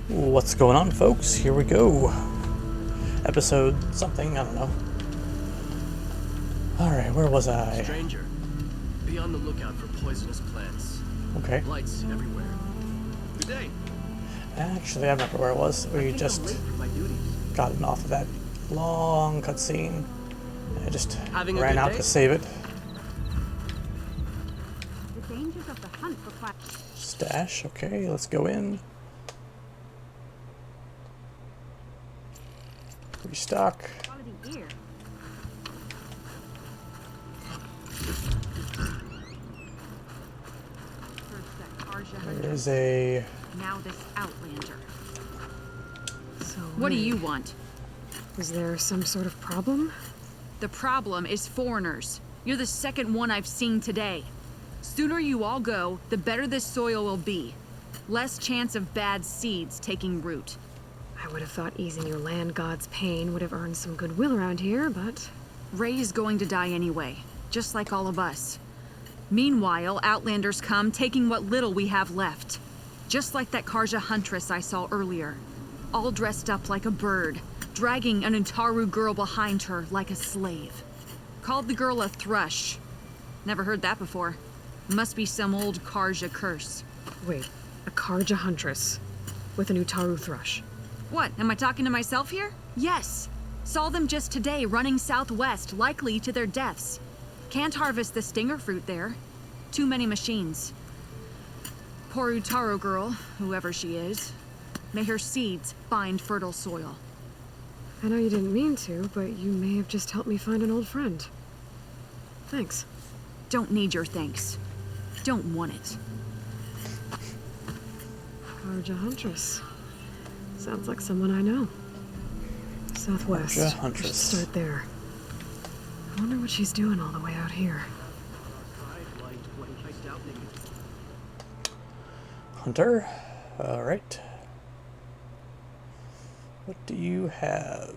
What's going on, folks? Here we go. Episode something, I don't know. Alright, where was I? Stranger, be on the lookout for poisonous plants. Okay. Lights everywhere. Good day. Actually, I remember where it was. We just I'm late for my duties. gotten off of that long cutscene. I just Having a ran good out day? to save it. The dangers of the hunt require Stash, okay, let's go in. Restock. quality gear. First that Karja hunter, There's a... now this Outlander. So What do Ray, you want? is there some sort of problem? The problem is foreigners. You're the second one I've seen today. Sooner you all go, the better this soil will be. Less chance of bad seeds taking root. I would have thought easing your land god's pain would have earned some goodwill around here, but Ray is going to die anyway, just like all of us. Meanwhile, Outlanders come, taking what little we have left. Just like that Karja huntress I saw earlier. All dressed up like a bird, dragging an Untaru girl behind her like a slave. Called the girl a thrush. Never heard that before. Must be some old Karja curse. wait, a Karja huntress with an Utaru thrush. What, am I talking to myself here? Yes. Saw them just today running southwest, likely to their deaths. Can't harvest the stinger fruit there. Too many machines. Poor Utaro girl, whoever she is. May her seeds find fertile soil. I know you didn't mean to, but you may have just helped me find an old friend. Thanks. Don't need your thanks. Don't want it. Karja huntress. Sounds like someone I know. Southwest. Karja I should huntress. start there. I wonder what she's doing all the way out here. I'd like what I doubt they Hunter. Alright. What do you have?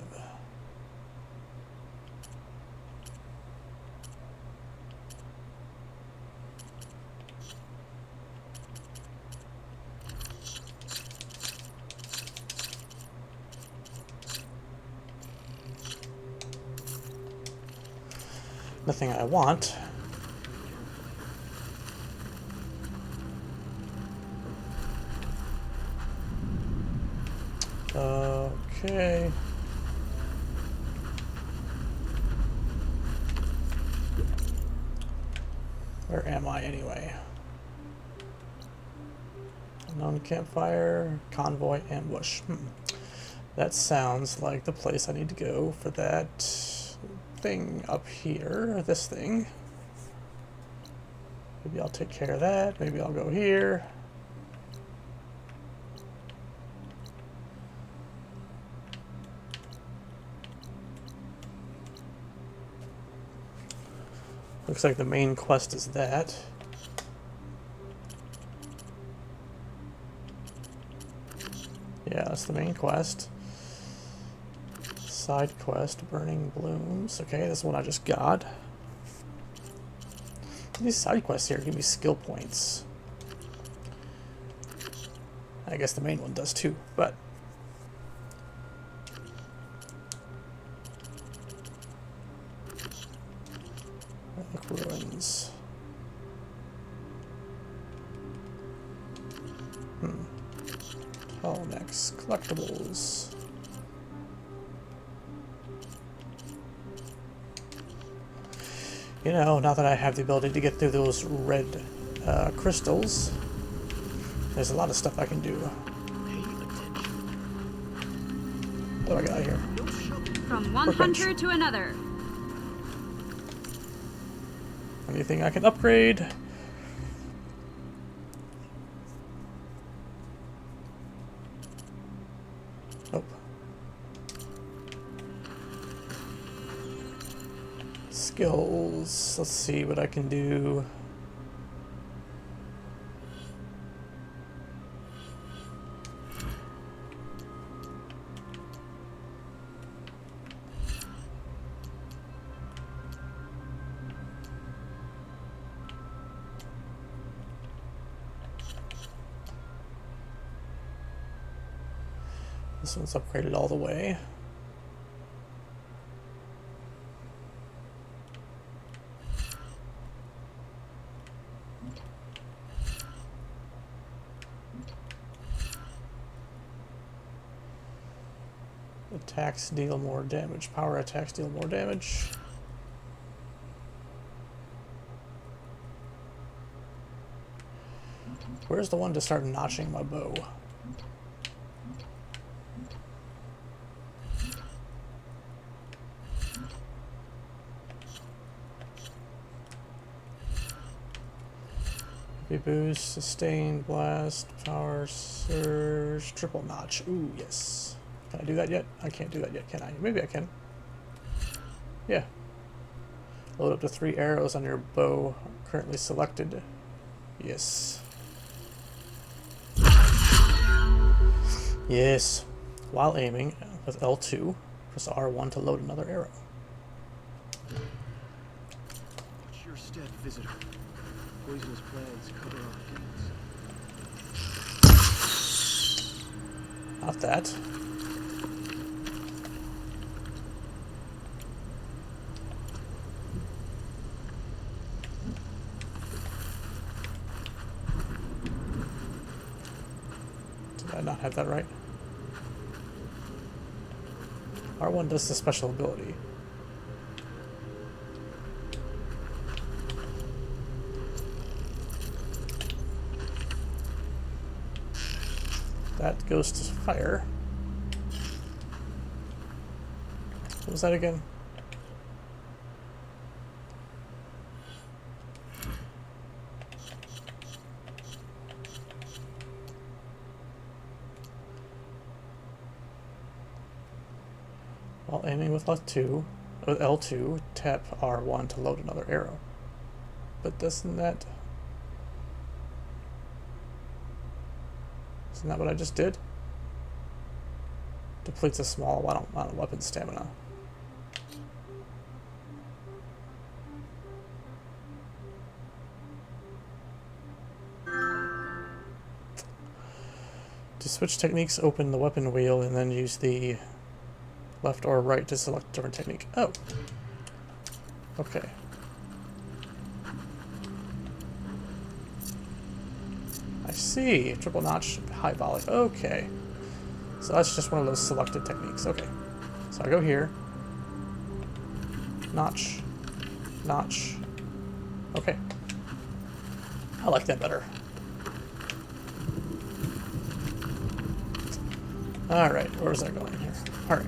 Nothing I want. Okay. Where am I anyway? Unknown campfire, convoy, ambush. That sounds like the place I need to go for that thing up here, this thing. Maybe I'll take care of that. Maybe I'll go here. Looks like the main quest is that. Yeah, that's the main quest. Side quest, burning blooms. Okay, that's what I just got. These side quests here give me skill points. I guess the main one does too, but Relic ruins. Oh, next collectibles. You know, now that I have the ability to get through those red crystals, there's a lot of stuff I can do. pay attention. What do I got here? No shoveling. From one Workbench. hunter to another. Anything I can upgrade? Nope. Skills. Let's see what I can do. This one's upgraded all the way. Attacks deal more damage. Power attacks deal more damage. Where's the one to start notching my bow? Heavy boost, sustain, blast, power, surge, triple notch. Ooh, yes. Can I do that yet? I can't do that yet, can I? Maybe I can. Yeah. Load up to 3 arrows on your bow currently selected. Yes. Yes. While aiming with L2, press R1 to load another arrow. Watch your step, visitor. Poisonous plants cover our gates. Not that. Did I not have that right? R1 does the special ability. That goes to fire. What was that again? While aiming with L2, tap R1 to load another arrow. But doesn't that... Isn't that what I just did? Depletes a small amount of weapon stamina. To switch techniques, open the weapon wheel and then use the left or right to select a different technique. Oh. Okay. I see. Triple notch, high volley. Okay. So that's just one of those selected techniques. Okay. So I go here. Notch. Notch. Okay. I like that better. Alright, where's that going here? Alright.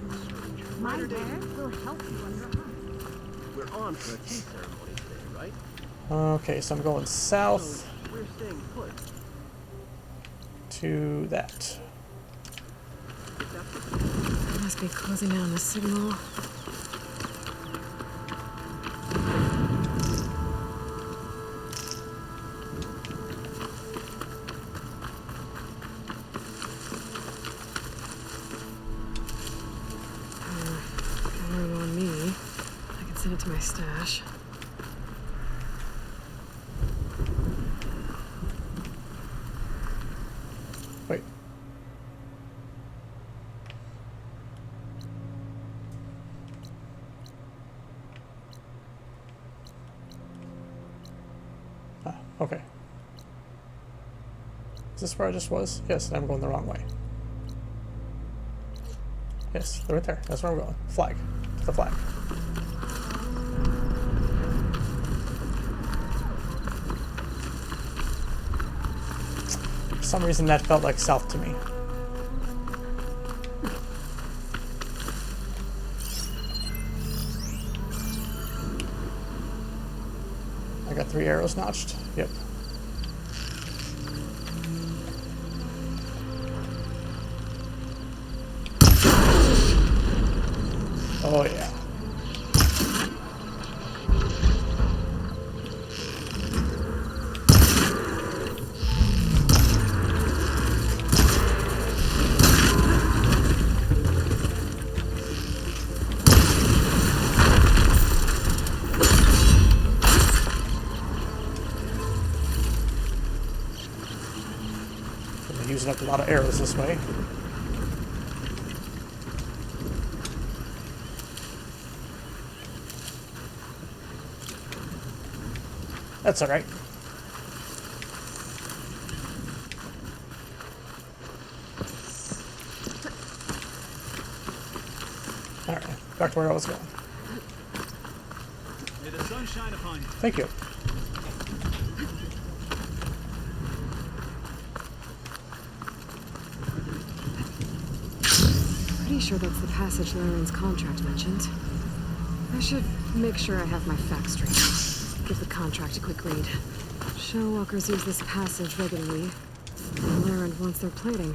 My wares will help you on your hunt. We're on for a tea ceremony today, right? Okay, so I'm going south So we're staying put. to that. If that's what I must be closing in on the signal. Camera on me. I can send it to my stash. Wait. Ah, okay. Is this where I just was? Yes, I'm going the wrong way. Yes, they're right there. That's where I'm going. Flag. To the flag. For some reason that felt like south to me. I got 3 arrows notched. Yep. Oh yeah. I'm using up a lot of arrows this way. That's alright. Alright, back to where I was going. May the sun shine upon you. Thank you. Pretty sure that's the passage Laren's contract mentioned. I should make sure I have my facts straight. Give the contract a quick read. Shellwalkers use this passage regularly. And Laren wants their plating.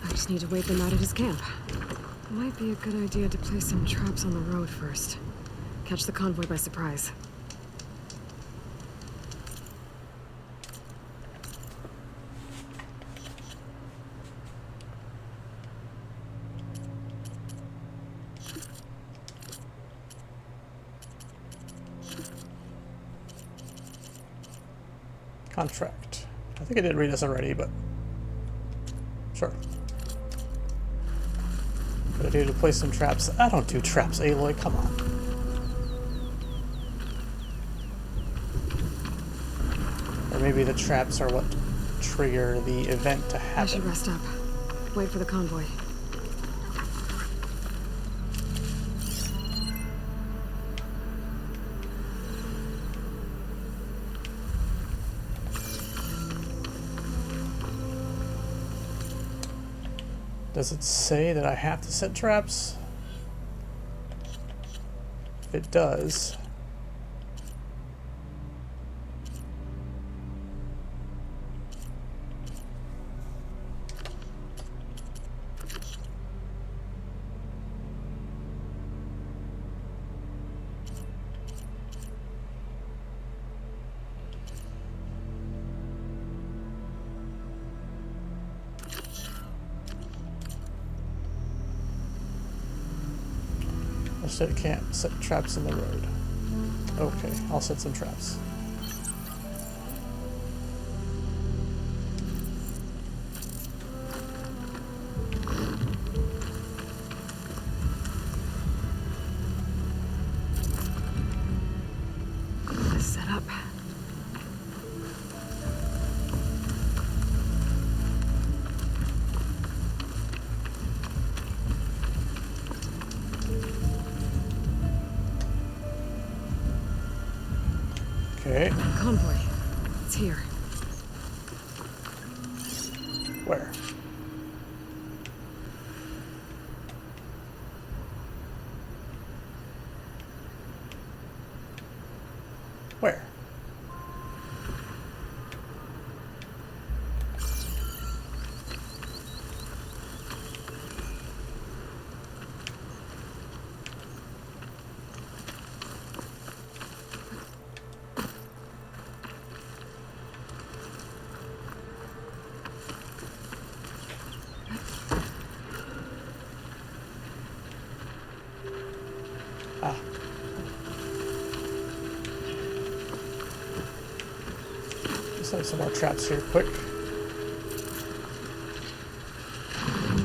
I just need to wait them out at his camp. Might be a good idea to place some traps on the road first. Catch the convoy by surprise. Contract. I think I did read this already, but sure. Good idea to place some traps. I don't do traps, Aloy. Come on. Or maybe the traps are what trigger the event to I should happen. rest up. Wait for the convoy. Does it say that I have to set traps? If it does, I said can't set traps in the road. Okay, I'll set some traps. Set up. Okay, Convoy. It's here. where? Where? Ah. Let's have some more traps here, quick.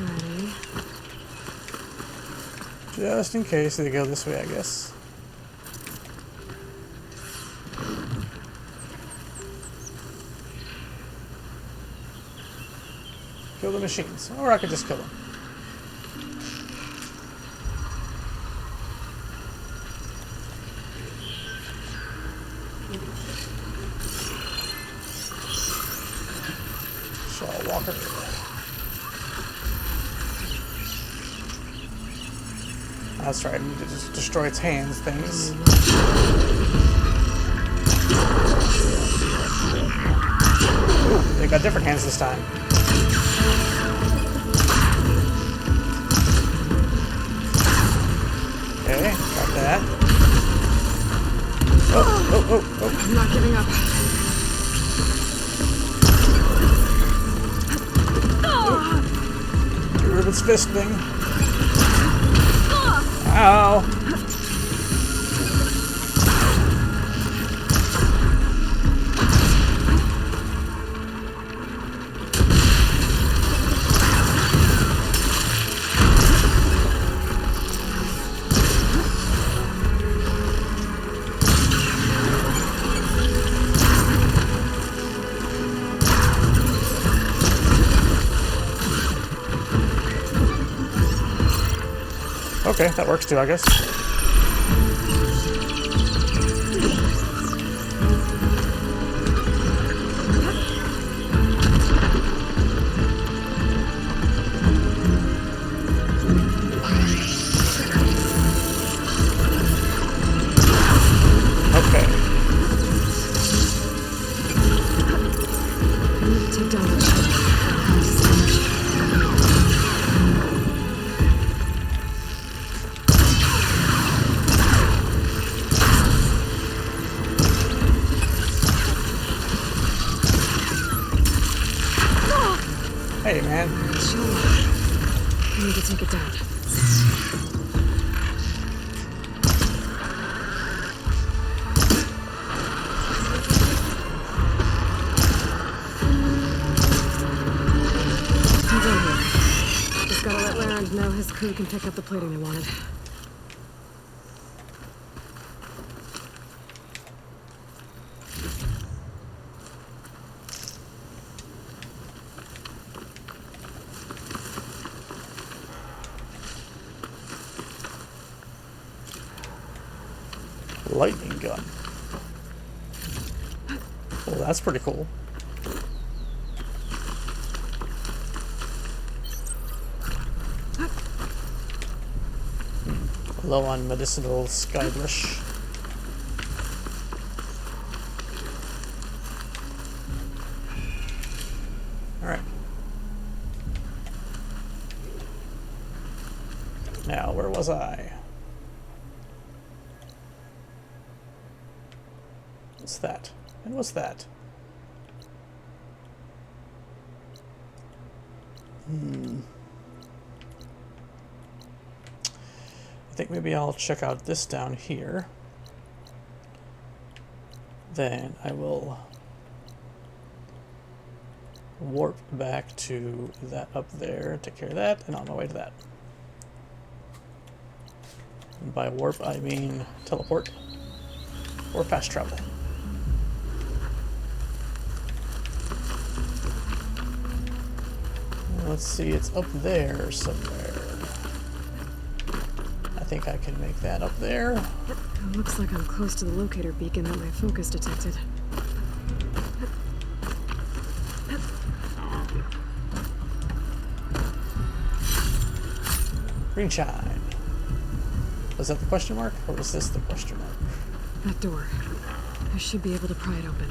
Ready. Just in case they go this way, I guess. Kill the machines. Or I could just kill them. Shellwalker. That's right, I need to just destroy its hands things. Ooh, they got different hands this time. Okay, got that. Oh. I'm not giving up. Get rid of its fist thing. Ow. Okay, that works too, I guess. Okay. I need to take down the ship. Hey, man. Shellwalker. I need to take it down. Convoy here. Just gotta let Larend know his crew can pick up the plating they wanted. Lightning gun. Well, that's pretty cool. Low on medicinal skybrush. Alright. Now, where was I? What's that? And what's that? I think maybe I'll check out this down here. Then I will warp back to that up there, take care of that, and on my way to that. And by warp, I mean teleport or fast travel. Let's see, it's up there somewhere. I think I can make that up there. It looks like I'm close to the locator beacon that my focus detected. Green shine. Was that the question mark, or was this the question mark? That door. I should be able to pry it open.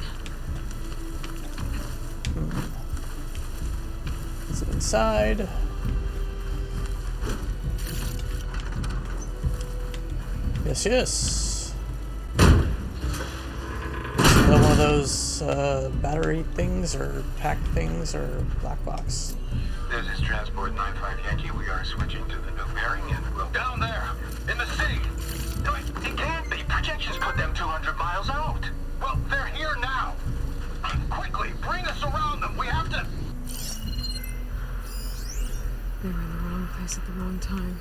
Is it inside? Yes, yes. Is it one of those battery things, or packed things, or black box? This is Transport 95 Yankee. We are switching to the new bearing and we'll... Down there! In the sea! No, it can't be! Projections put them 200 miles out! Well, they're here now! Quickly, bring us around them! We have to... They were in the wrong place at the wrong time.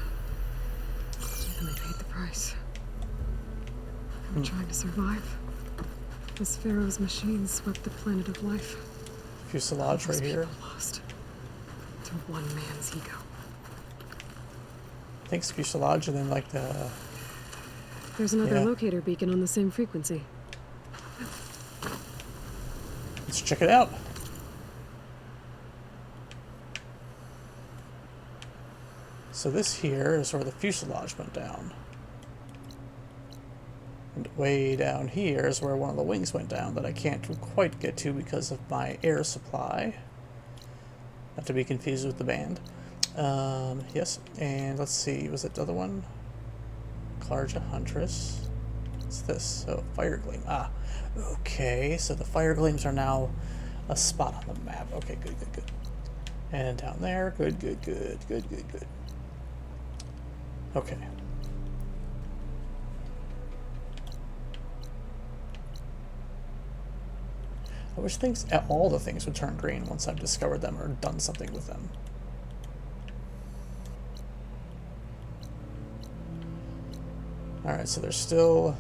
And they paid the price. They were trying to survive. As Pharaoh's machines swept the planet of life. Fuselage right here. People lost to one man's ego. I think it's fuselage, and then like the... There's another Yeah. locator beacon on the same frequency. Let's check it out. So this here is where the fuselage went down. And way down here is where one of the wings went down that I can't quite get to because of my air supply. Not to be confused with the band. Yes, and let's see, was it the other one? Convoy Huntress. What's this? Oh, Fire Gleam. Ah, okay, so the Fire Gleams are now a spot on the map. Okay, good, good, good. And down there, good, good, good, good, good, good. Okay. I wish things, all the things would turn green once I've discovered them or done something with them. Alright, so there's still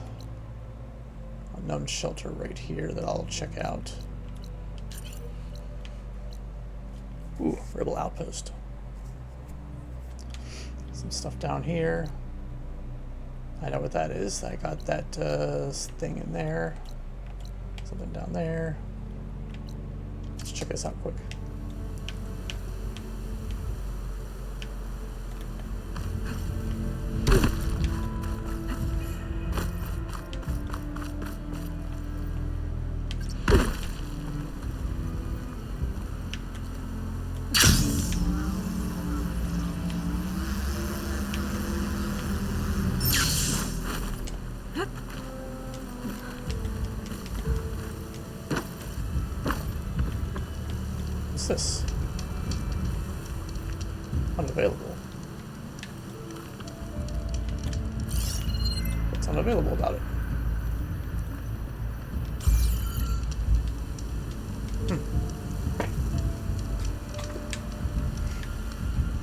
a known shelter right here that I'll check out. Ooh, Rebel Outpost. Some stuff down here. I know what that is. I got that thing in there. Something down there. Let's check this out quick. What's this? Unavailable. What's unavailable about it?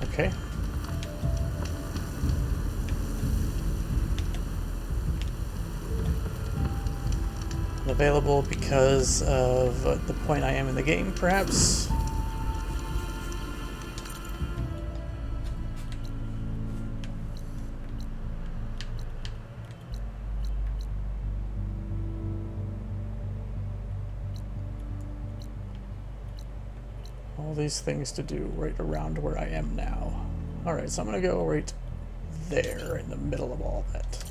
Okay. Unavailable because of the point I am in the game, perhaps? All these things to do right around where I am now. Alright, so I'm gonna go right there in the middle of all that.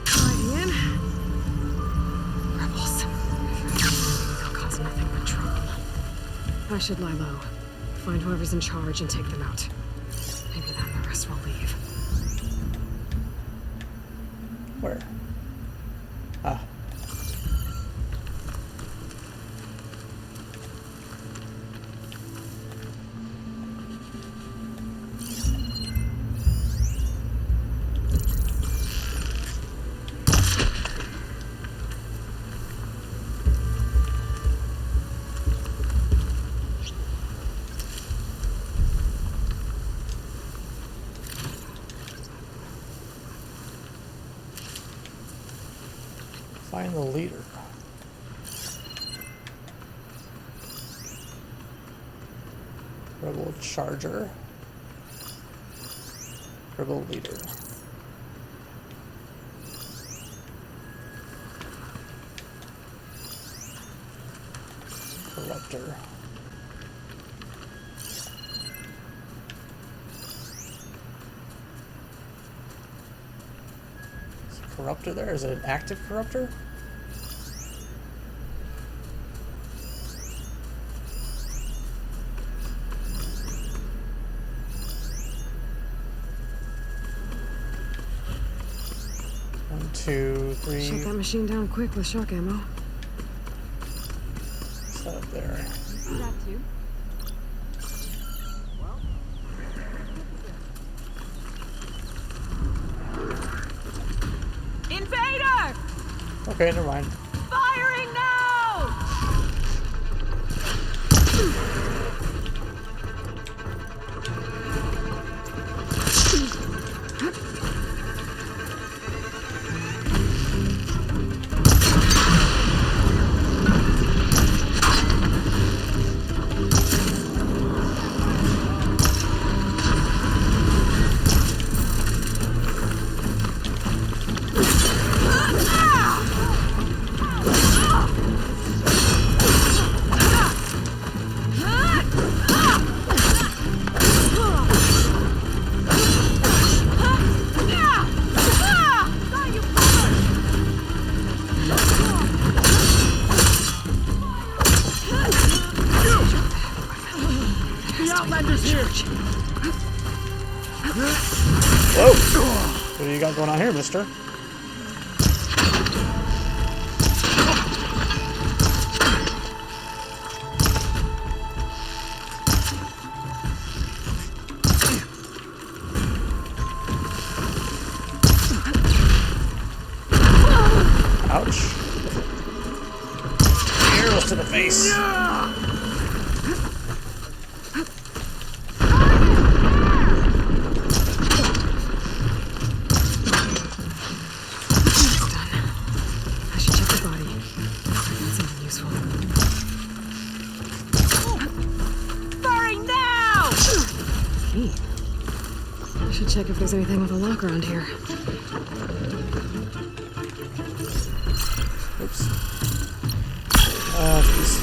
Ian. Rebels. They'll cause nothing but trouble. I should lie low. Find whoever's in charge and take them out. Maybe then the rest will leave. Where? Ah. Find the leader. Rebel charger. Rebel leader. Corruptor. Is a corruptor there? Is it an active corruptor? One, two, three. Shut that machine down quick with shock ammo. What's that up there? That too. Invader! Okay, never mind. Firing now! Whoa! What do you got going on here, mister? Ouch. Arrows to the face. key. I should check if there's anything with a lock around here. Oops. Oh, jeez.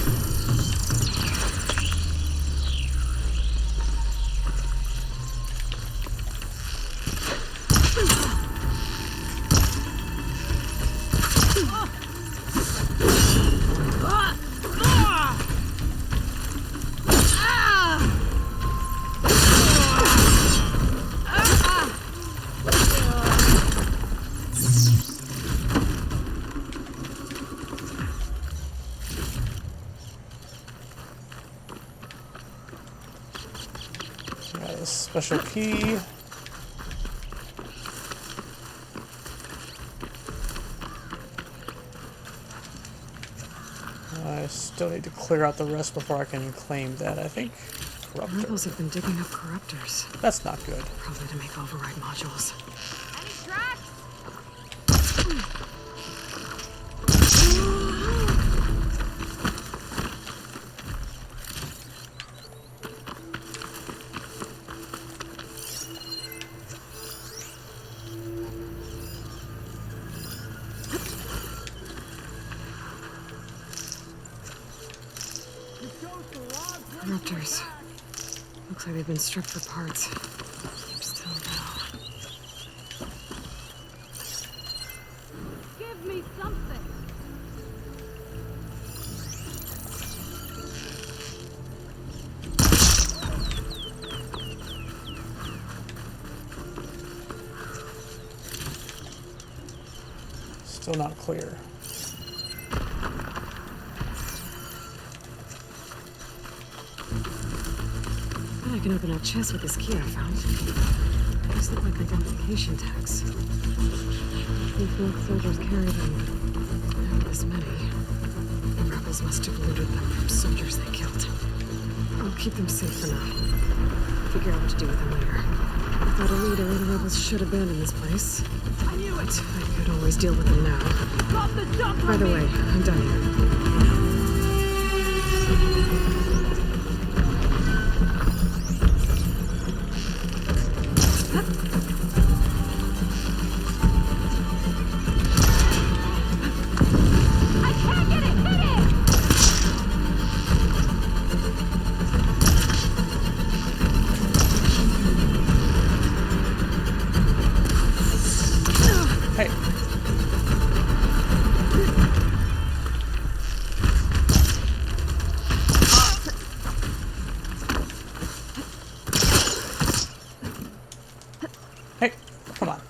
Got a special key. I still need to clear out the rest before I can claim that, I think. Corruptor. Rebels have been digging up corruptors. That's not good. Probably to make override modules. Any tracks? Corruptors. Looks like they've been stripped for parts. Keep still now. Give me something. Still not clear. I can open a chest with this key I found. These look like identification tags. These Merc soldiers carry them. Not this many. The rebels must have looted them from soldiers they killed. I'll keep them safe for now. Figure out what to do with them later. Without a leader, the rebels should abandon this place. I knew it. But I could always deal with them now. Drop the dump By on the me. way, I'm done here. I can't get it. Hit it. Hey. Hey, come on.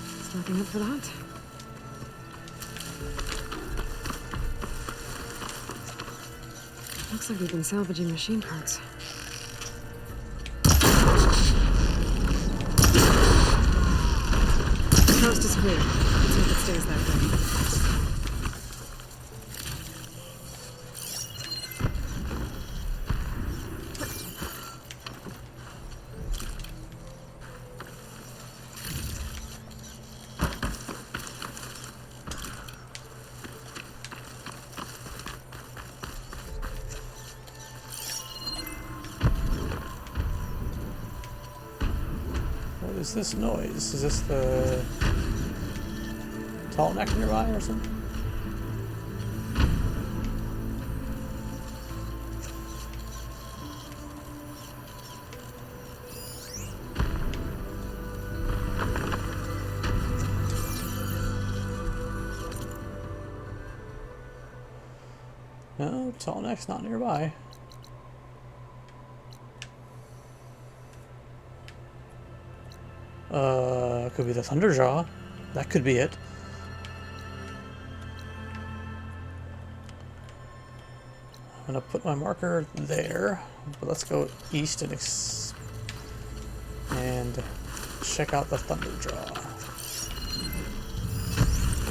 There's nothing up for that. Looks like we've been salvaging machine parts. The coast is clear. Let's hope it stays that way. What is this noise? Is this the tall neck nearby or something? No, tall neck's not nearby. Could be the Thunderjaw. That could be it. I'm gonna put my marker there, but let's go east and check out the Thunderjaw.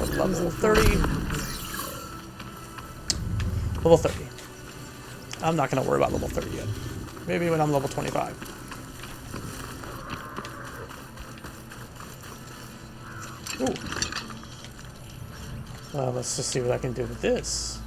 What level? 30. Level 30. I'm not gonna worry about level 30 yet. Maybe when I'm level 25. Ooh. Let's just see what I can do with this.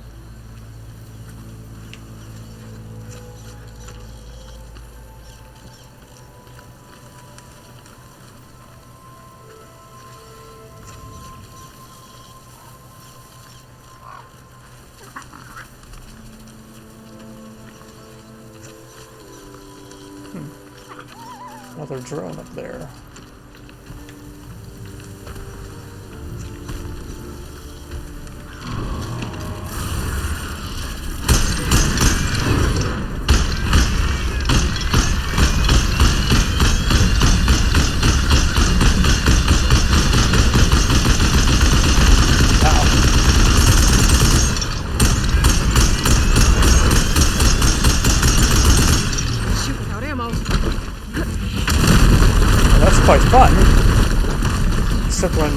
Another drone up there. Shoot without ammo. That's quite fun. Except when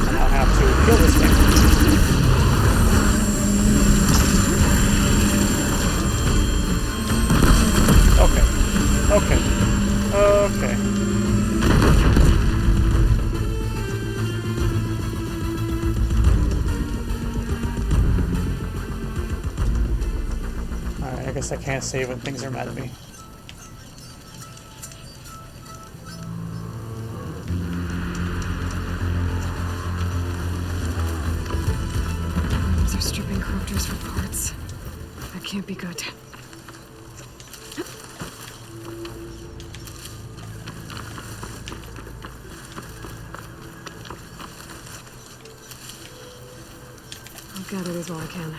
I now have to kill this thing. Okay. Okay. Okay. Alright, I guess I can't save when things are mad at me. They're stripping crafters for parts. That can't be good. I'll gather these while I can.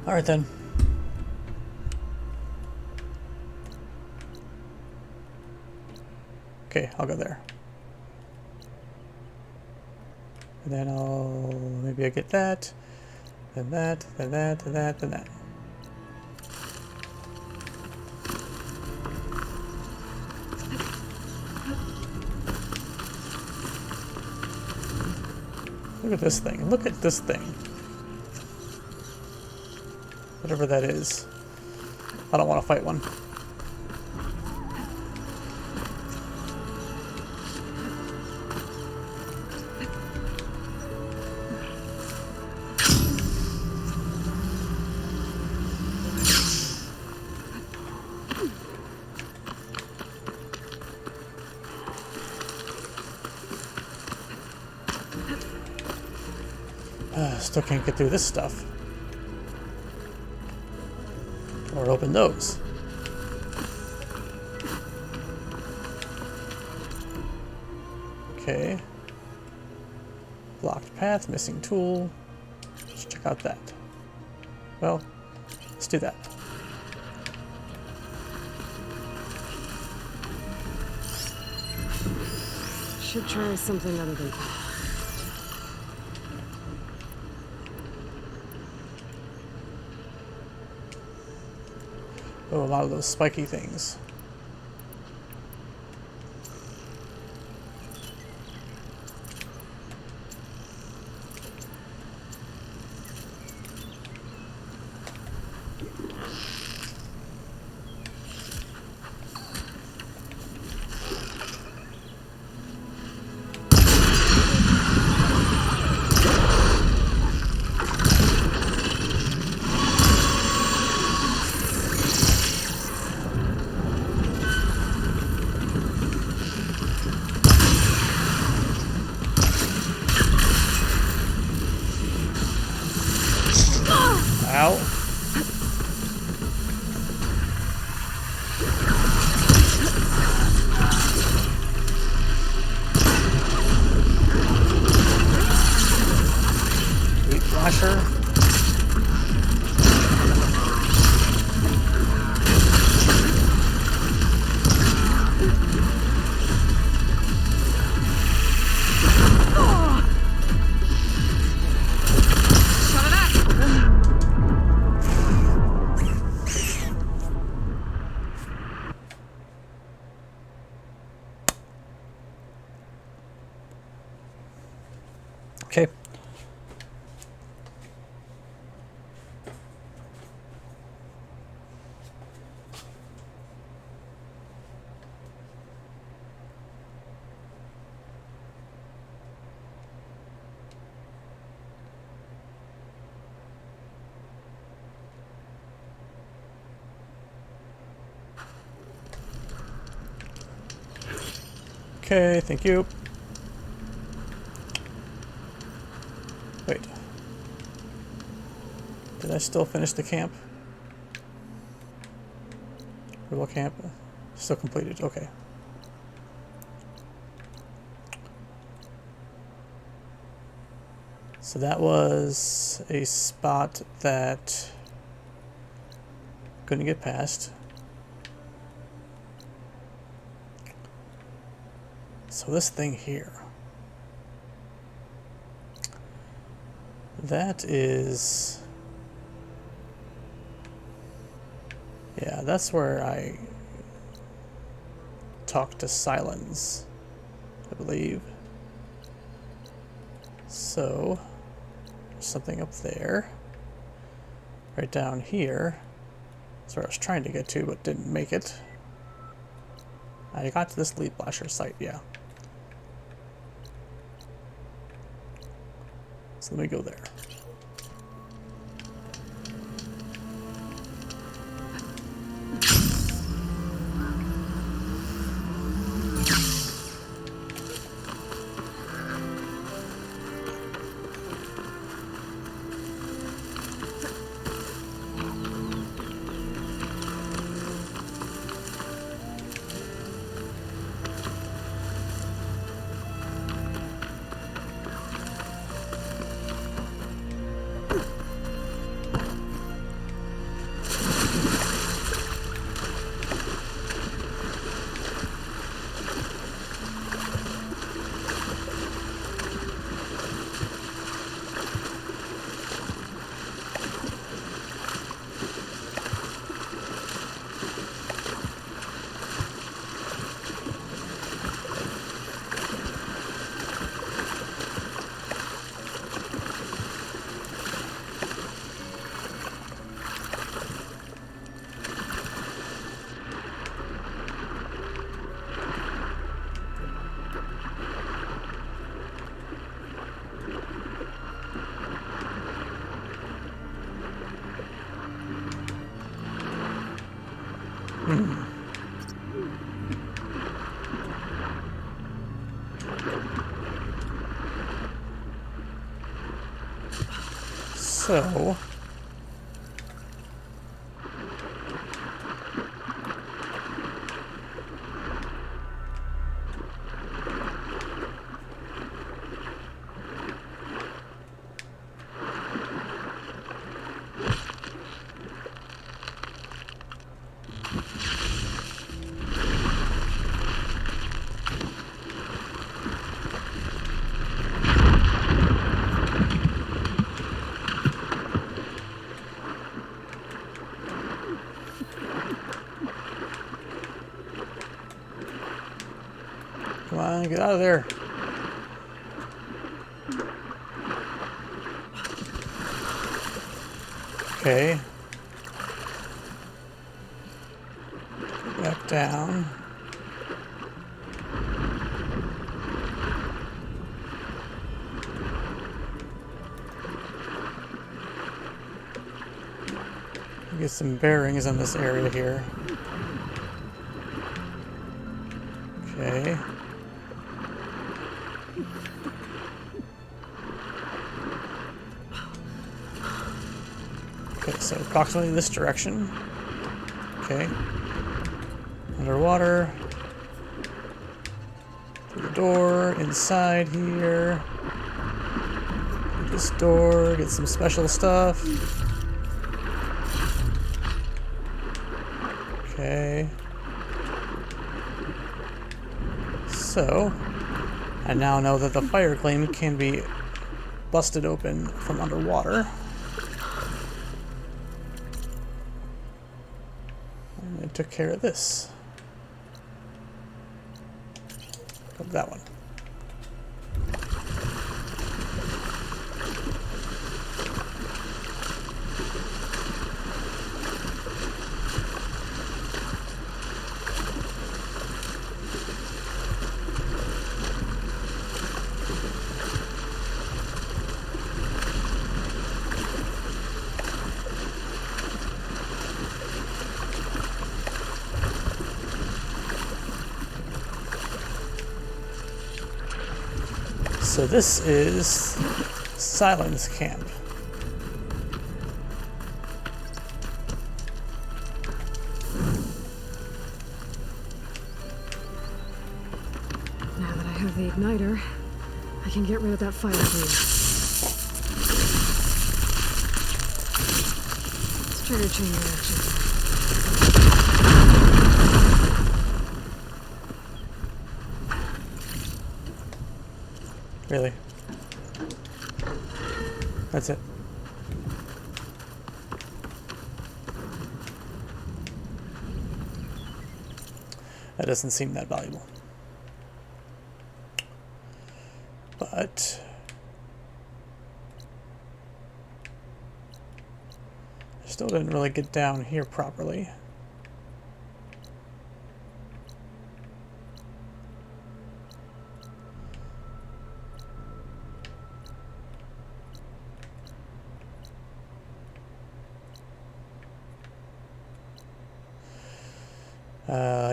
Alright then. Okay, I'll go there. And then maybe I get that, then that, then that, then that, then that. Look at this thing. Look at this thing. Whatever that is. I don't want to fight one. Still can't get through this stuff. Or open those. Okay. Blocked path, missing tool. Let's check out that. Well, let's do that. Should try something other than... Oh, a lot of those spiky things. Ow. Okay, thank you. Wait. Did I still finish the camp? Rebel camp? Still completed, okay. So that was a spot that couldn't get past. So this thing here. That is... Yeah, that's where I talked to Silence, I believe. So, something up there. Right down here. That's where I was trying to get to, but didn't make it. I got to this lead blasher site, yeah. So let me go there. So... Come on, get out of there. Okay. Back down. Get some bearings on this area here. Okay. Okay, so approximately this direction. Okay. Underwater. Through the door, inside here. Through this door, get some special stuff. Okay. So, I now know that the fire claim can be busted open from underwater. And it took care of this. Of that one. So this is Silence Camp. Now that I have the igniter, I can get rid of that fire clean. Let's trigger chain reaction. Really? That's it. That doesn't seem that valuable. But I still didn't really get down here properly.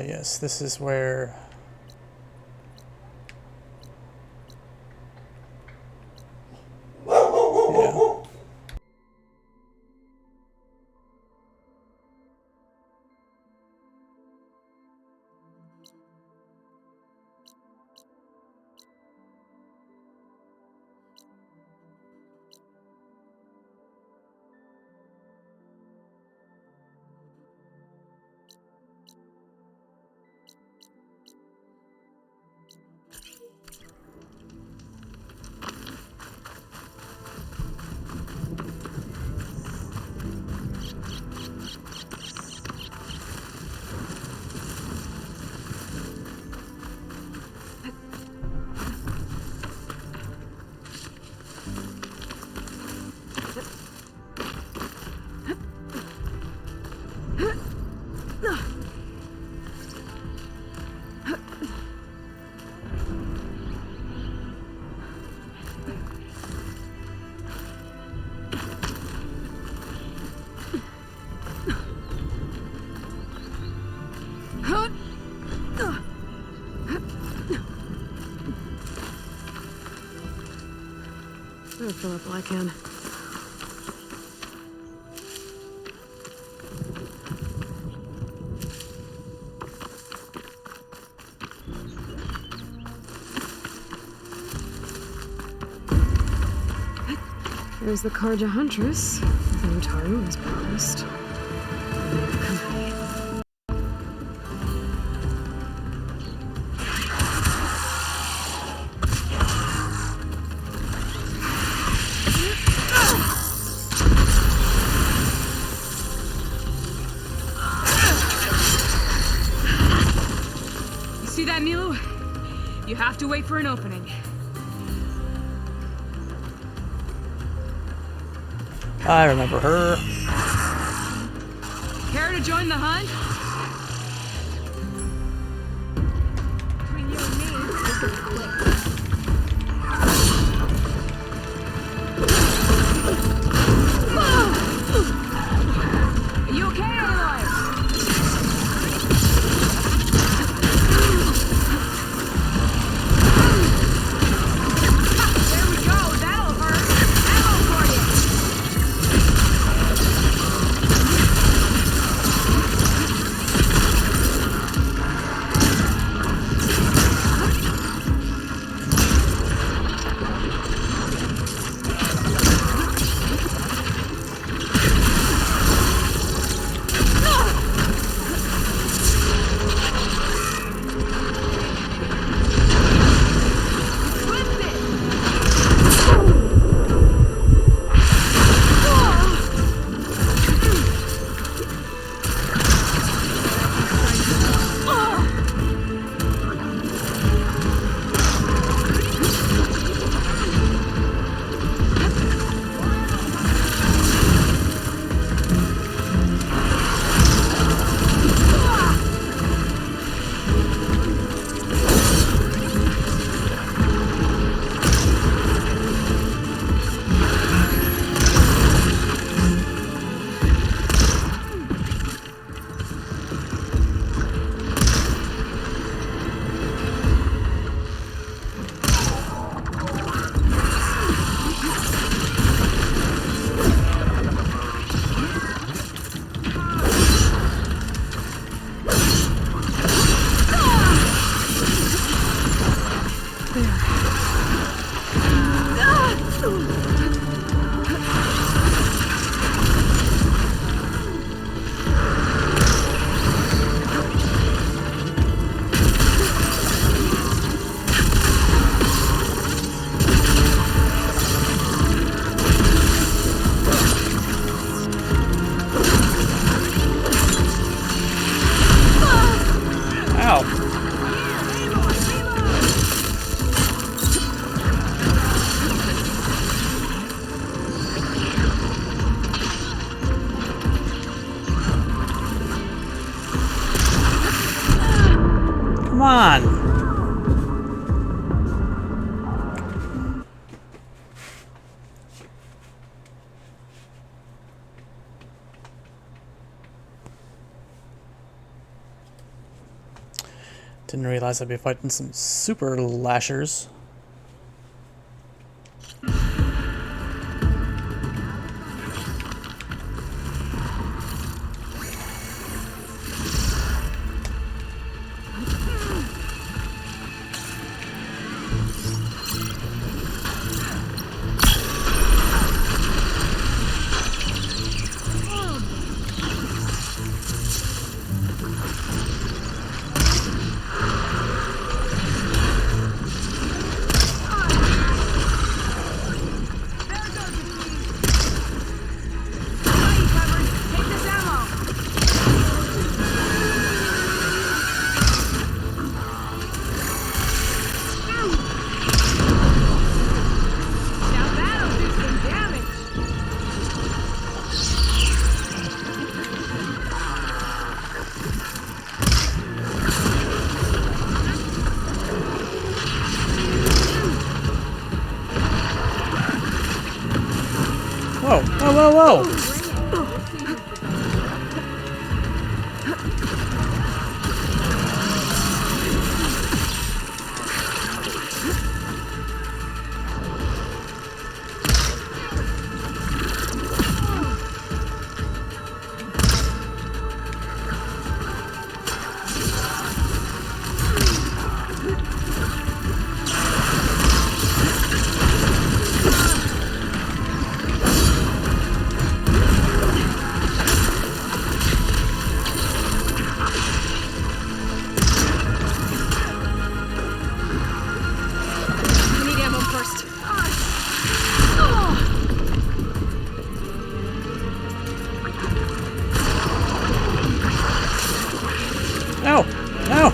Yes, this is where yeah. I'll fill up all I can. There's the Karja Huntress, with an Utaru as promised. And then the company. You see that, Milu? You have to wait for an opening. I remember her. Care to join the hunt? Between you and me, this is quick. Are you okay, Aloy? There we go. That'll hurt. Ammo for you. Come on. Didn't realize I'd be fighting some super lashers. Whoa, whoa, whoa, whoa! No! No!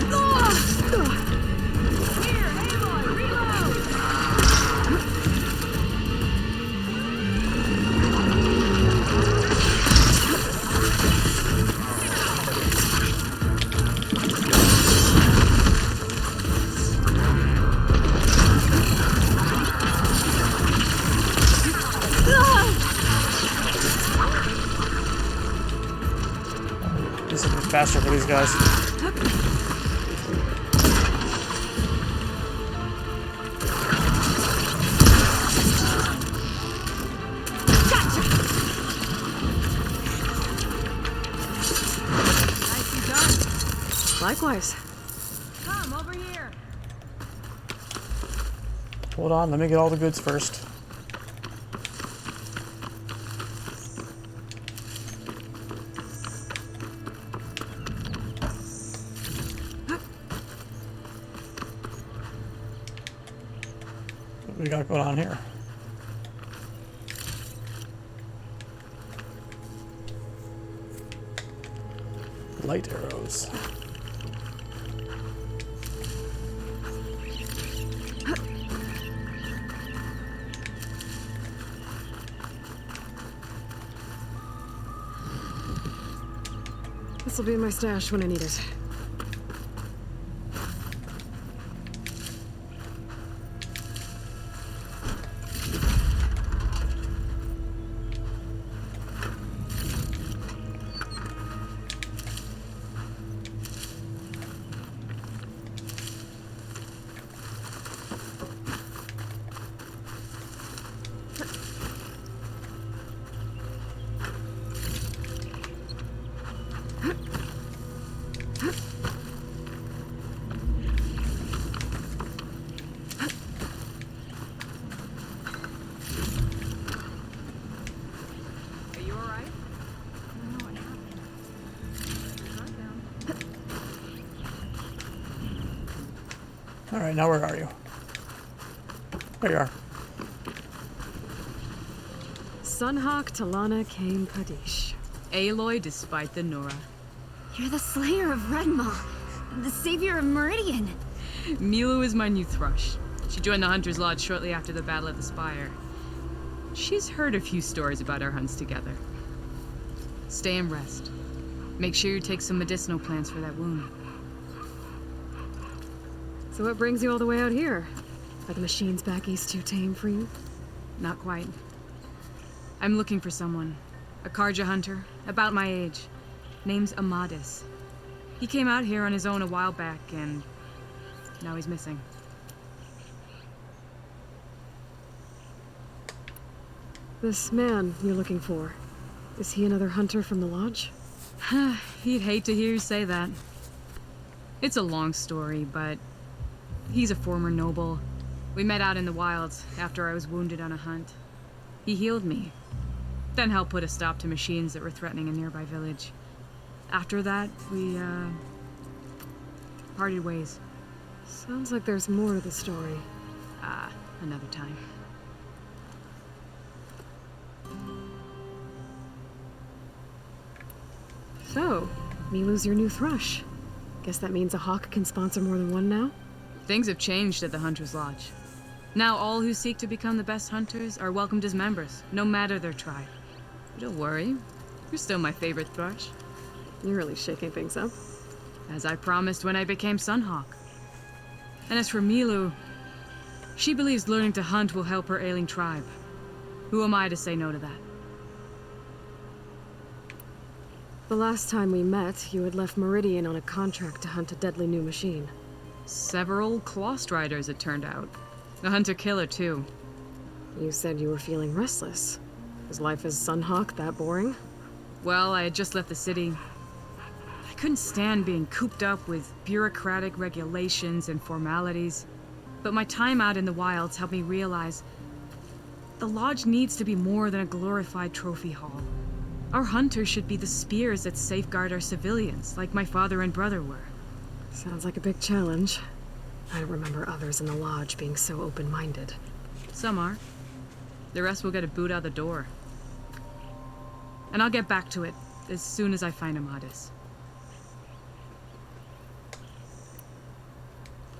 This is a bit faster for these guys. Likewise. Come over here. Hold on, let me get all the goods first. What we got going on here? Light arrows. This'll be in my stash when I need it. Alright, now where are you? There you are. Sunhawk Talana Kane Kadish. Aloy despite the Nora. You're the slayer of Redmaw, the savior of Meridian. Milo is my new thrush. She joined the Hunter's Lodge shortly after the Battle of the Spire. She's heard a few stories about our hunts together. Stay and rest. Make sure you take some medicinal plants for that wound. So what brings you all the way out here? Are the machines back east too tame for you? Not quite. I'm looking for someone. A Karja hunter, about my age. Name's Amadis. He came out here on his own a while back, and now he's missing. This man you're looking for, is he another hunter from the lodge? He'd hate to hear you say that. It's a long story, but he's a former noble. We met out in the wilds after I was wounded on a hunt. He healed me, then helped put a stop to machines that were threatening a nearby village. After that, we, parted ways. Sounds like there's more to the story. Another time. So, Milu's your new thrush. Guess that means a hawk can sponsor more than one now? Things have changed at the Hunter's Lodge. Now all who seek to become the best hunters are welcomed as members, no matter their tribe. But don't worry, you're still my favorite thrush. You're really shaking things up. As I promised when I became Sunhawk. And as for Milu, she believes learning to hunt will help her ailing tribe. Who am I to say no to that? The last time we met, you had left Meridian on a contract to hunt a deadly new machine. Several Claw Striders, it turned out. A hunter-killer, too. You said you were feeling restless. Was life as Sunhawk that boring? Well, I had just left the city. I couldn't stand being cooped up with bureaucratic regulations and formalities. But my time out in the wilds helped me realize the lodge needs to be more than a glorified trophy hall. Our hunters should be the spears that safeguard our civilians, like my father and brother were. Sounds like a big challenge. I don't remember others in the lodge being so open-minded. Some are. The rest will get a boot out the door. And I'll get back to it as soon as I find Amadis.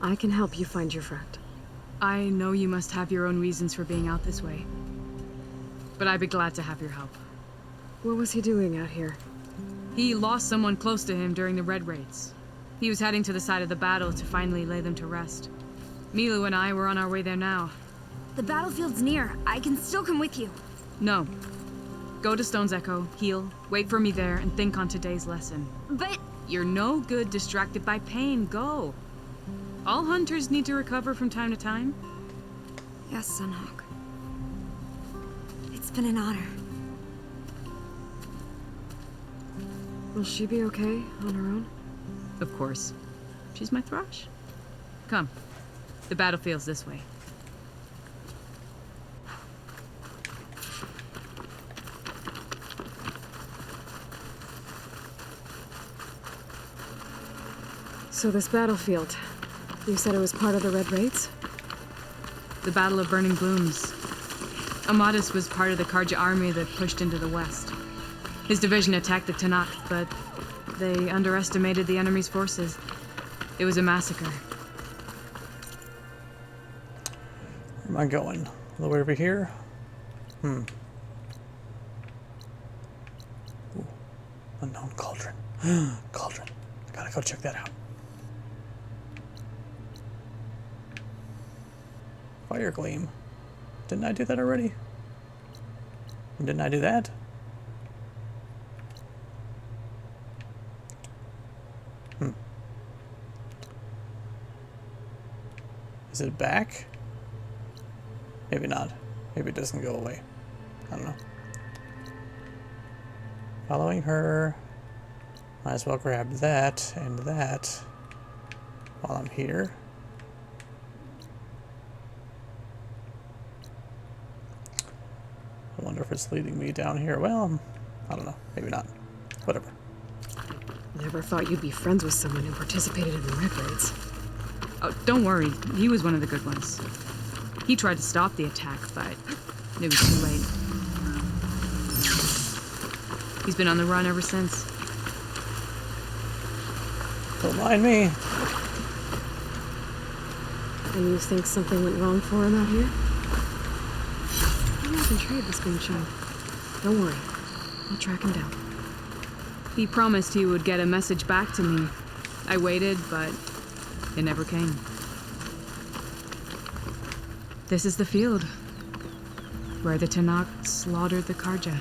I can help you find your friend. I know you must have your own reasons for being out this way. But I'd be glad to have your help. What was he doing out here? He lost someone close to him during the Red Raids. He was heading to the side of the battle to finally lay them to rest. Milu and I were on our way there now. The battlefield's near. I can still come with you. No. Go to Stone's Echo, heal, wait for me there, and think on today's lesson. But... You're no good distracted by pain. Go. All hunters need to recover from time to time. Yes, Sunhawk. It's been an honor. Will she be okay on her own? Of course. She's my thrush. Come. The battlefield's this way. So this battlefield, you said it was part of the Red Raids? The Battle of Burning Blooms. Amadis was part of the Karja army that pushed into the west. His division attacked the Tanakh, but they underestimated the enemy's forces. It was a massacre. Where am I going? All the way over here? Ooh. Unknown cauldron. Cauldron. I gotta go check that out. Fire gleam. Didn't I do that already? Didn't I do that? Is it back? Maybe not. Maybe it doesn't go away. I don't know. Following her. Might as well grab that and that while I'm here. I wonder if it's leading me down here. Well, I don't know. Maybe not. Whatever. Never thought you'd be friends with someone who participated in the Red Raids. Oh, don't worry. He was one of the good ones. He tried to stop the attack, but it was too late. He's been on the run ever since. Don't mind me. And you think something went wrong for him out here? He hasn't traded this being shown. Don't worry. I'll track him down. He promised he would get a message back to me. I waited, but it never came. This is the field where the Tenakth slaughtered the Karja.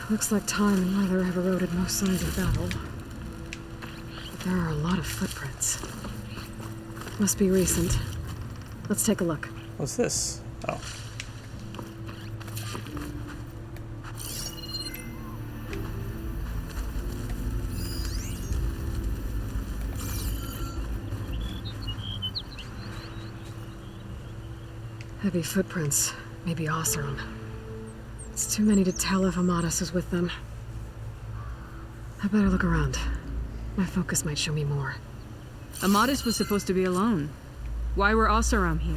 Looks like time and weather have eroded most signs of battle. But there are a lot of footprints. Must be recent. Let's take a look. What's this? Oh. Heavy footprints. Maybe Oseram. It's too many to tell if Amadas is with them. I better look around. My focus might show me more. Amadas was supposed to be alone. Why were Oseram here?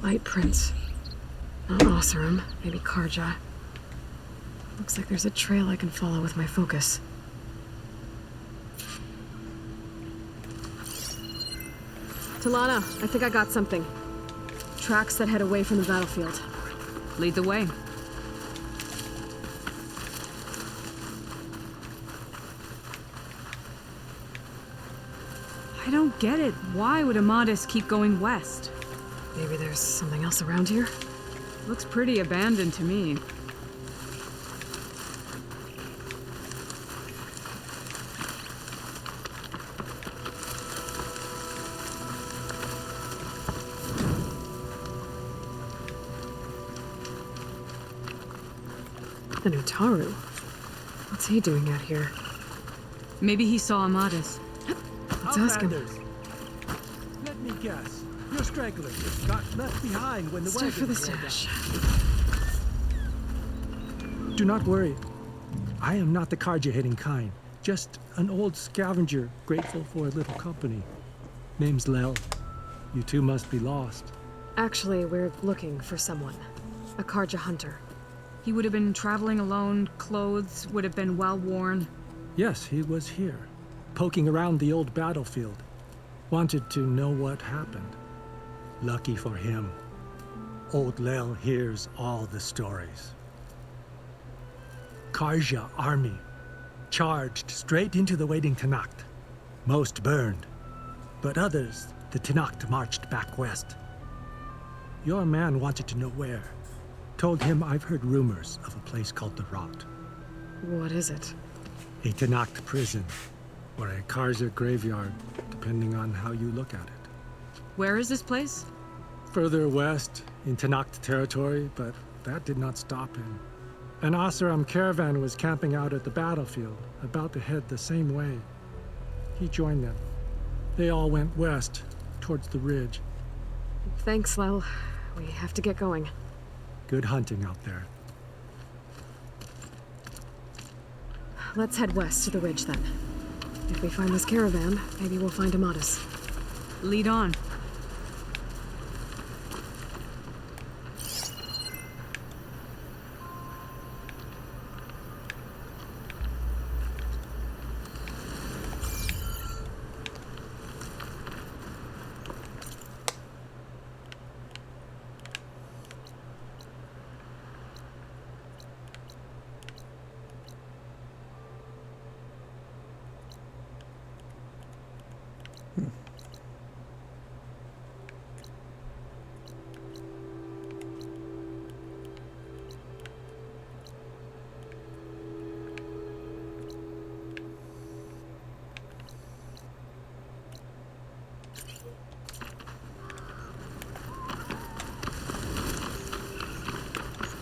Light prints. Not Oseram, maybe Karja. Looks like there's a trail I can follow with my focus. Talana, I think I got something. Tracks that head away from the battlefield. Lead the way. I don't get it. Why would Amadas keep going west? Maybe there's something else around here? Looks pretty abandoned to me. The Nutaru. What's he doing out here? Maybe he saw Amadas. Let's ask him. Outlanders. Let me guess. You're stragglers that got left behind when the Stay for the wagons rolled stash. out. Do not worry. I am not the Karja-hating kind. Just an old scavenger grateful for a little company. Name's Lel. You two must be lost. Actually, we're looking for someone. A Karja hunter. He would have been traveling alone, clothes would have been well worn. Yes, he was here, poking around the old battlefield. Wanted to know what happened. Lucky for him, old Lel hears all the stories. Karja army charged straight into the waiting Tenakth. Most burned, but others, the Tenakth marched back west. Your man wanted to know where. Told him I've heard rumors of a place called the Rot. What is it? A Tenakth prison, or a Karja graveyard, depending on how you look at it. Where is this place? Further west, in Tenakth territory, but that did not stop him. An Oseram caravan was camping out at the battlefield, about to head the same way. He joined them. They all went west, towards the ridge. Thanks, Lel. We have to get going. Good hunting out there. Let's head west to the ridge then. If we find this caravan, maybe we'll find Amadas. Lead on.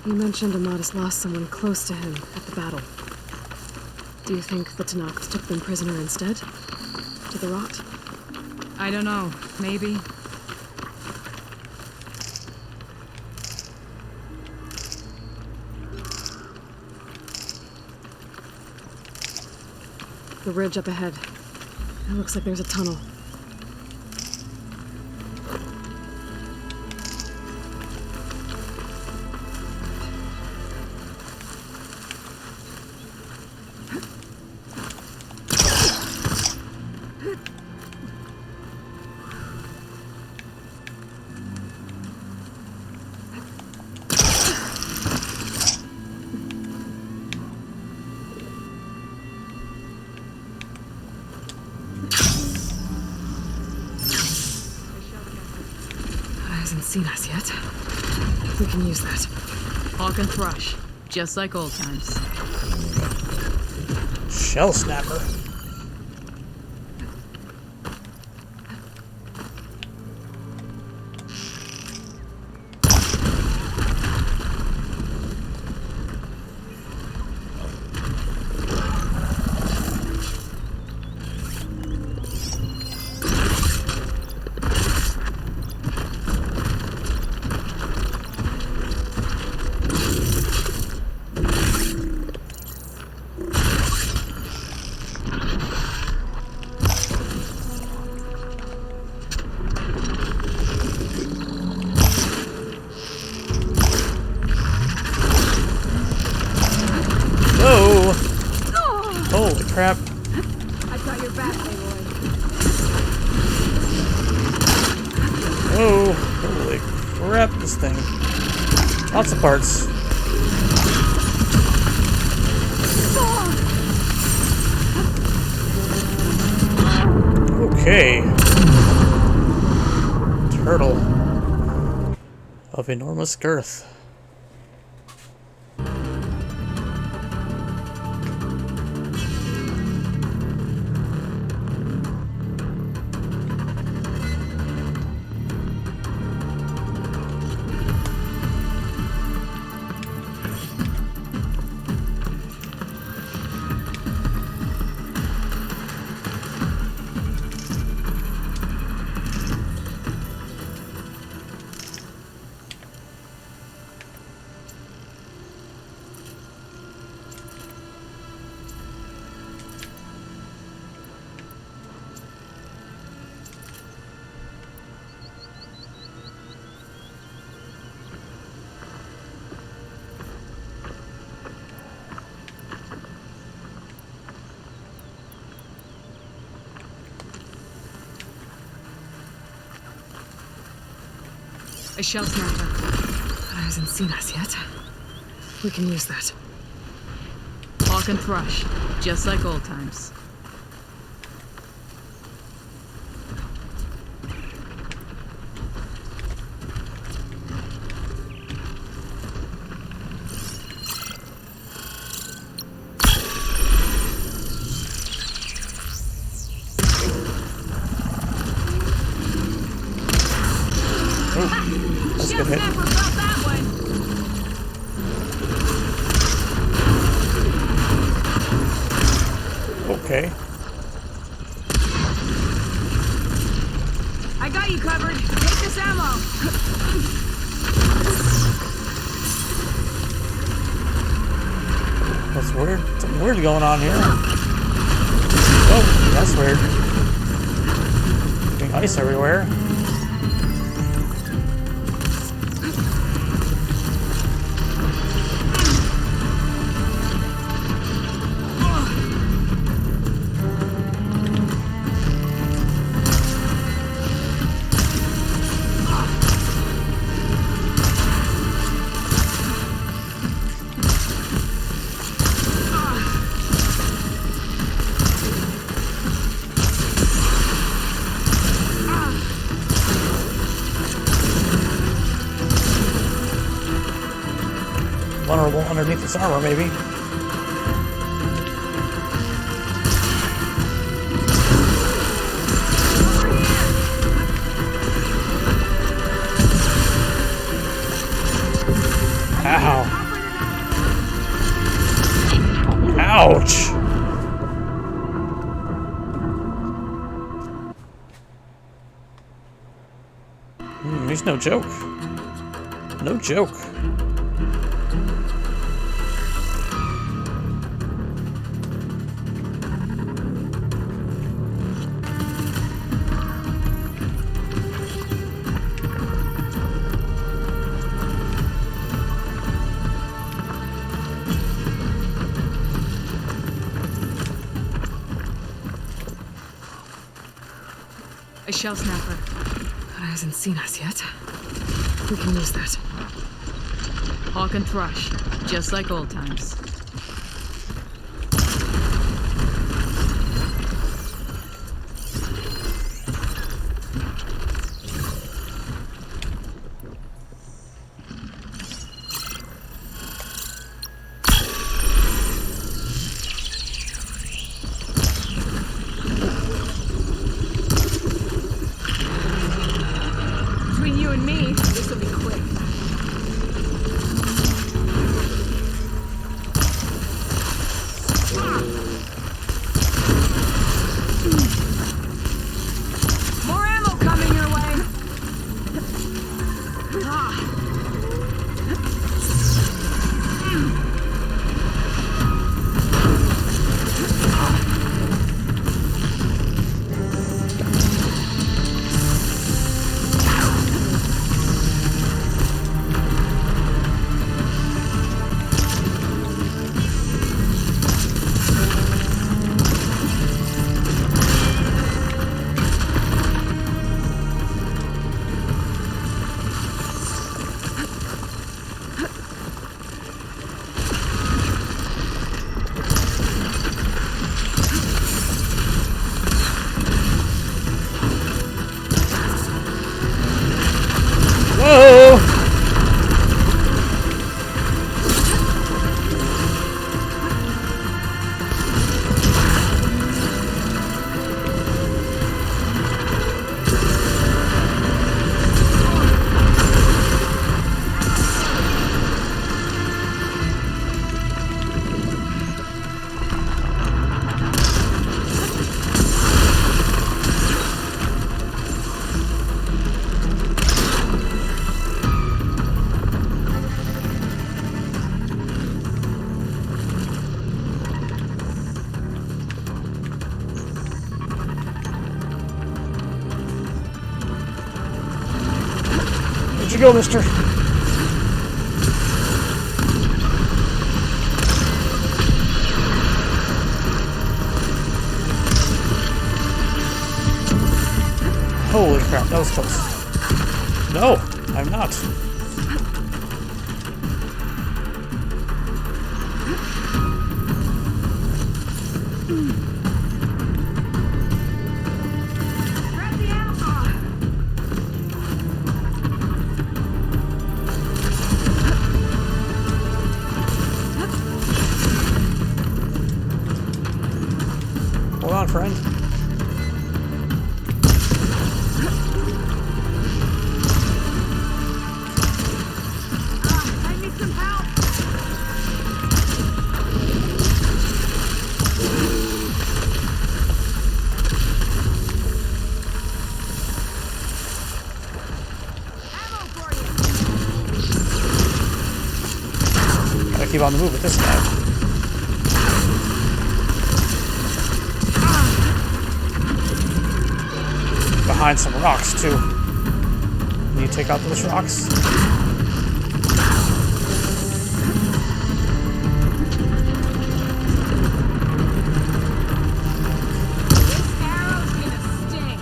You mentioned Amadas lost someone close to him at the battle. Do you think the Tenakth took them prisoner instead? To the Rot? I don't know. Maybe. The ridge up ahead. It looks like there's a tunnel. hasn't seen us yet. We can use that. Hawk and Thrush, just like old times. Shell snapper. Whoa! Holy crap. I've got your back, Aloy. Whoa! Holy crap, this thing. Lots of parts. Okay. Turtle of enormous girth. A shell snapper. But hasn't seen us yet. We can use that. Hawk and Thrush, just like old times. That's a good hit. Snapper felt that one. Okay. I got you covered. Take this ammo. That's weird. Something weird going on here. Oh, that's weird. Getting ice everywhere. Vulnerable underneath this armor, maybe. Ow. Ouch. He's no joke. No joke. A shell snapper. But hasn't seen us yet. We can use that. Hawk and Thrush, just like old times. and me. This will be quick. More ammo coming your way. Whoa! Where'd you go, mister? Holy crap, that was close. No, I'm not. Grab the ammo. Hold on, friend. I need some help. Ammo for you. Gotta keep on the move with this guy. Behind some rocks, too. Can you take out those rocks? Arrow's gonna sting.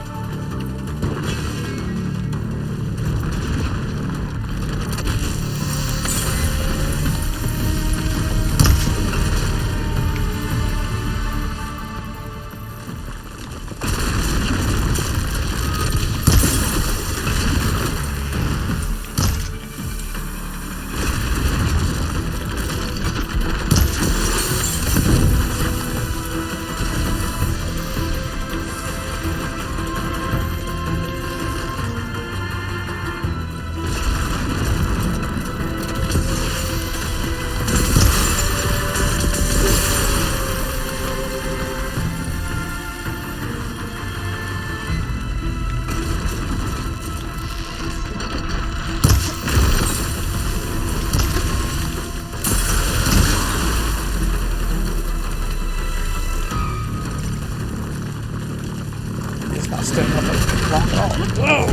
He's not staying up long at all. Whoa!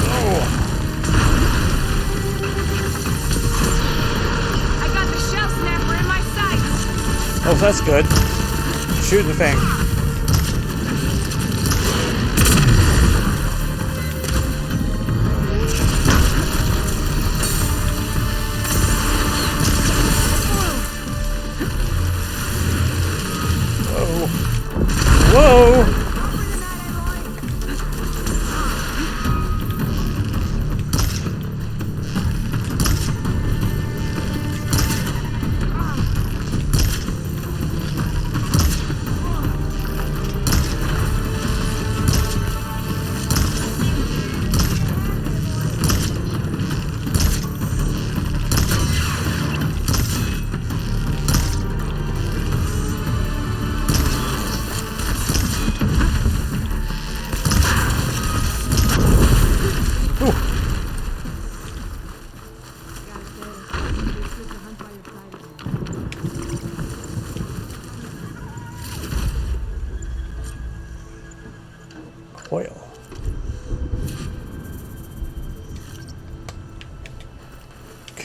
Whoa! I got the shell snapper in my sights. Oh, that's good. Shoot the thing. Whoa! Whoa!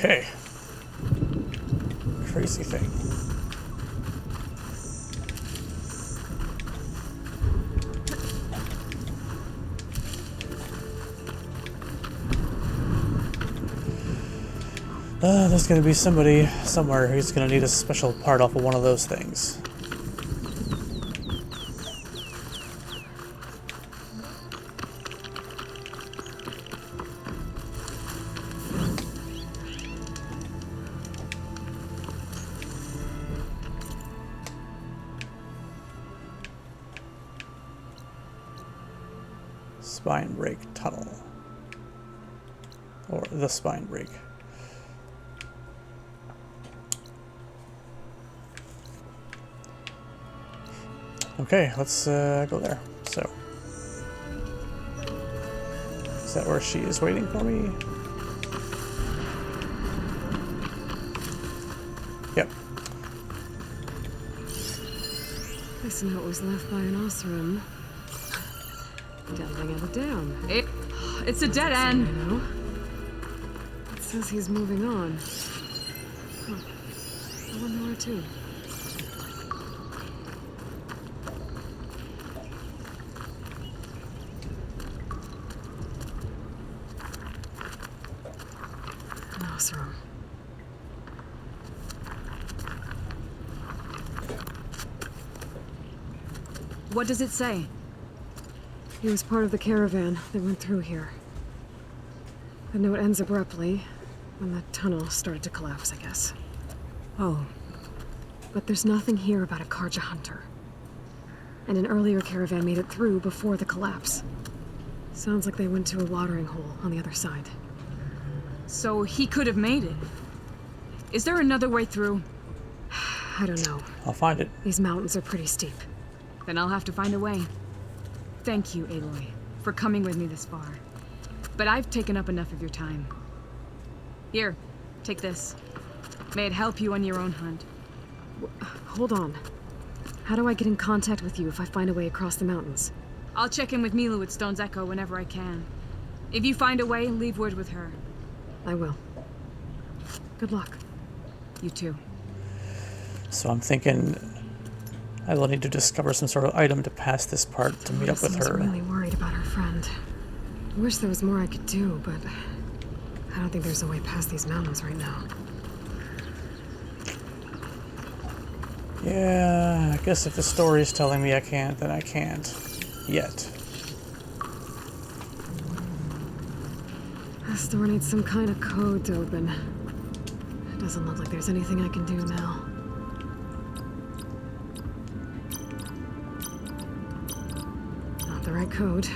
Okay. Crazy thing. There's gonna be somebody somewhere who's gonna need a special part off of one of those things. Spine break tunnel. Or the spine break. Okay, let's go there. So, is that where she is waiting for me? Yep. This note was left by an Osram. Delving out of down. It's a dead end. You know? It says he's moving on. Huh. I wonder where to. An Osram. What does it say? He was part of the caravan that went through here. The note ends abruptly when the tunnel started to collapse, I guess. Oh, but there's nothing here about a Karja hunter. And an earlier caravan made it through before the collapse. Sounds like they went to a watering hole on the other side. So he could have made it. Is there another way through? I don't know. I'll find it. These mountains are pretty steep. Then I'll have to find a way. Thank you, Aloy, for coming with me this far. But I've taken up enough of your time. Here, take this. May it help you on your own hunt. Hold on. How do I get in contact with you if I find a way across the mountains? I'll check in with Milu at Stone's Echo whenever I can. If you find a way, leave word with her. I will. Good luck. You too. So I'm thinking I will need to discover some sort of item to pass this part to meet up with Seems her. really worried about her friend. I wish there was more I could do, but I don't think there's a way past these mountains right now. Yeah, I guess if the story's telling me I can't, then I can't. Yet. This door needs some kind of code to open. It doesn't look like there's anything I can do now. Not the right code.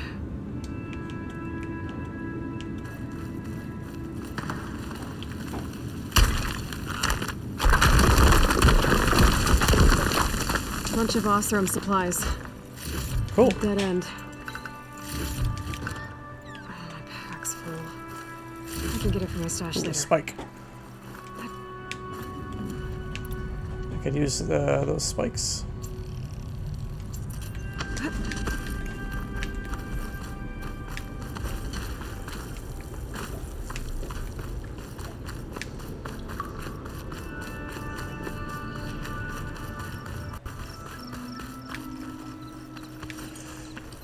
Bunch of Osram supplies. Cool. Dead end. My pack's full. I can get it from my stash Ooh, later. spike. I could use those spikes.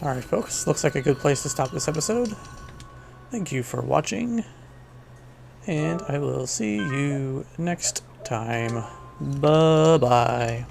Alright folks, looks like a good place to stop this episode. Thank you for watching, and I will see you next time. Bye-bye.